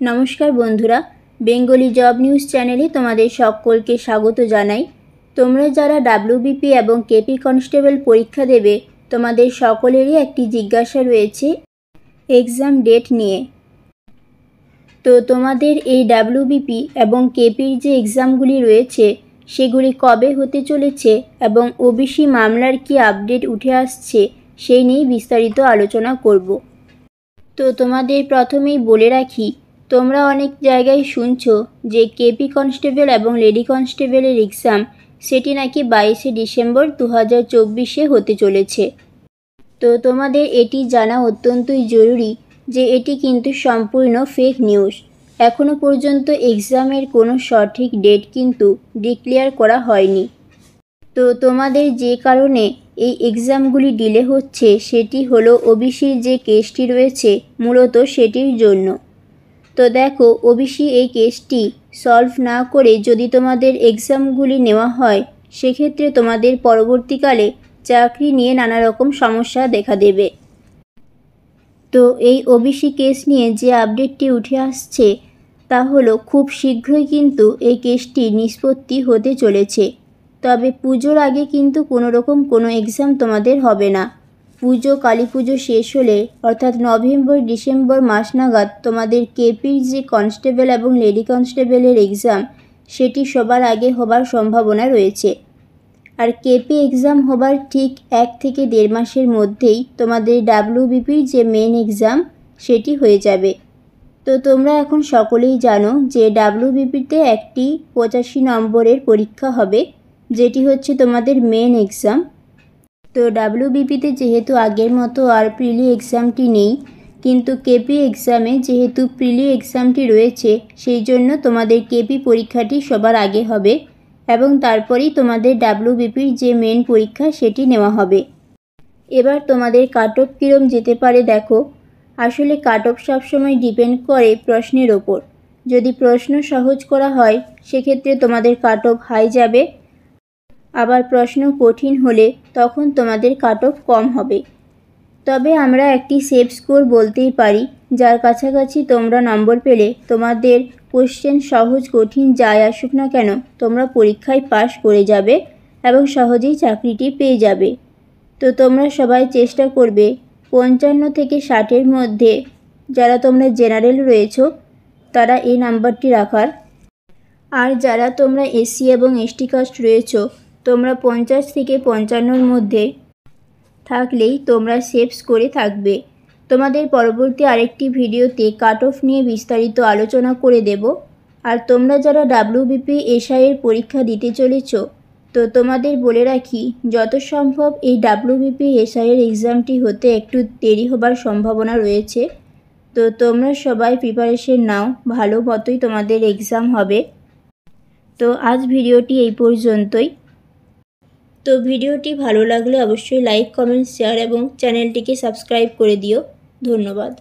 নমস্কার বন্ধুরা, Bengali job news চ্যানেলে তোমাদের সকলকে স্বাগত জানাই। তোমরা যারা ডাব্লিউবিপি এবং কেপি কনস্টেবল পরীক্ষা দেবে, তোমাদের সকলেরই একটি জিজ্ঞাসা রয়েছে এক্সাম ডেট নিয়ে। তো তোমাদের এই ডাব্লিউবিপি এবং কেপির যে এক্সামগুলি রয়েছে সেগুলি কবে হতে চলেছে এবং ওবিসি মামলার কি আপডেট উঠে আসছে সেই নিয়ে বিস্তারিত আলোচনা করব। তো তোমাদের প্রথমেই বলে রাখি, তোমরা অনেক জায়গায় শুনছো যে কেপি কনস্টেবল এবং লেডি কনস্টেবলের এক্সাম সেটি নাকি 22শে ডিসেম্বর 2024-এ হতে চলেছে। তো তোমাদের এটি জানা অত্যন্তই জরুরি যে এটি কিন্তু সম্পূর্ণ ফেক নিউজ। এখনও পর্যন্ত এক্সামের কোনো সঠিক ডেট কিন্তু ডিক্লেয়ার করা হয়নি। তো তোমাদের যে কারণে এই এক্সামগুলি ডিলে হচ্ছে সেটি হলো ওবিসির যে কেসটি রয়েছে মূলত সেটির জন্য। তো দেখো, ওবিসি এই কেসটি সলভ না করে যদি তোমাদের এক্সামগুলি নেওয়া হয় সেক্ষেত্রে তোমাদের পরবর্তীকালে চাকরি নিয়ে নানা রকম সমস্যা দেখা দেবে। তো এই ওবিসি কেস নিয়ে যে আপডেটটি উঠে আসছে তা হলো খুব শীঘ্রই কিন্তু এই কেসটি নিষ্পত্তি হতে চলেছে। তবে পুজোর আগে কিন্তু কোনো এক্সাম তোমাদের হবে না। পুজো, কালী পুজো শেষ হলে অর্থাৎ নভেম্বর ডিসেম্বর মাস নাগাদ তোমাদের কেপির যে কনস্টেবল এবং লেডি কনস্টেবলের এক্সাম সেটি সবার আগে হবার সম্ভাবনা রয়েছে। আর কেপি এক্সাম হবার ঠিক 1 থেকে 1.5 মাসের মধ্যেই তোমাদের ডাব্লিউবিপির যে মেন এক্সাম সেটি হয়ে যাবে। তো তোমরা এখন সকলেই জানো যে ডাব্লিউবিপিতে একটি 85 নম্বরের পরীক্ষা হবে, যেটি হচ্ছে তোমাদের মেন এক্সাম। তো ডাব্লিউবিপিতে যেহেতু আগের মতো আর প্রিলি এক্সামটি নেই, কিন্তু কেপি এক্সামে যেহেতু প্রিলি এক্সামটি রয়েছে সেই জন্য তোমাদের কেপি পরীক্ষাটি সবার আগে হবে এবং তারপরেই তোমাদের ডাব্লিউবিপির যে মেন পরীক্ষা সেটি নেওয়া হবে। এবার তোমাদের কাট অফ কীরম যেতে পারে দেখো। আসলে কাট অফ সবসময় ডিপেন্ড করে প্রশ্নের ওপর। যদি প্রশ্ন সহজ করা হয় সেক্ষেত্রে তোমাদের কাট অফ হাই যাবে, আবার প্রশ্ন কঠিন হলে তখন তোমাদের কাট অফ কম হবে। তবে আমরা একটি সেফ স্কোর বলতেই পারি, যার কাছাকাছি তোমরা নম্বর পেলে তোমাদের কোশ্চেন সহজ কঠিন যাই আসুক না কেন তোমরা পরীক্ষায় পাশ করে যাবে এবং সহজেই চাকরিটি পেয়ে যাবে। তো তোমরা সবাই চেষ্টা করবে 55 থেকে 60-এর মধ্যে যারা তোমরা জেনারেল রয়েছো তারা এই নাম্বারটি রাখার। আর যারা তোমরা এসসি এবং এসটি কাস্ট রয়েছো তোমরা 50 থেকে 55-এর মধ্যে থাকলেই তোমরা সেফ স্কোরে থাকবে। তোমাদের পরবর্তী আরেকটি ভিডিওতে কাট অফ নিয়ে বিস্তারিত আলোচনা করে দেব। আর তোমরা যারা ডাব্লিউবিপি এসআইয়ের পরীক্ষা দিতে চলেছো তো তোমাদের বলে রাখি, যত সম্ভব এই ডাব্লিউবিপি এসআইয়ের এক্সামটি হতে একটু দেরি হবার সম্ভাবনা রয়েছে। তো তোমরা সবাই প্রিপারেশন নাও, ভালো মতোই তোমাদের এক্সাম হবে। তো আজ ভিডিওটি এই পর্যন্তই। তো ভিডিওটি ভালো লাগলে অবশ্যই লাইক, কমেন্ট, শেয়ার এবং চ্যানেলটিকে সাবস্ক্রাইব করে দিও। ধন্যবাদ।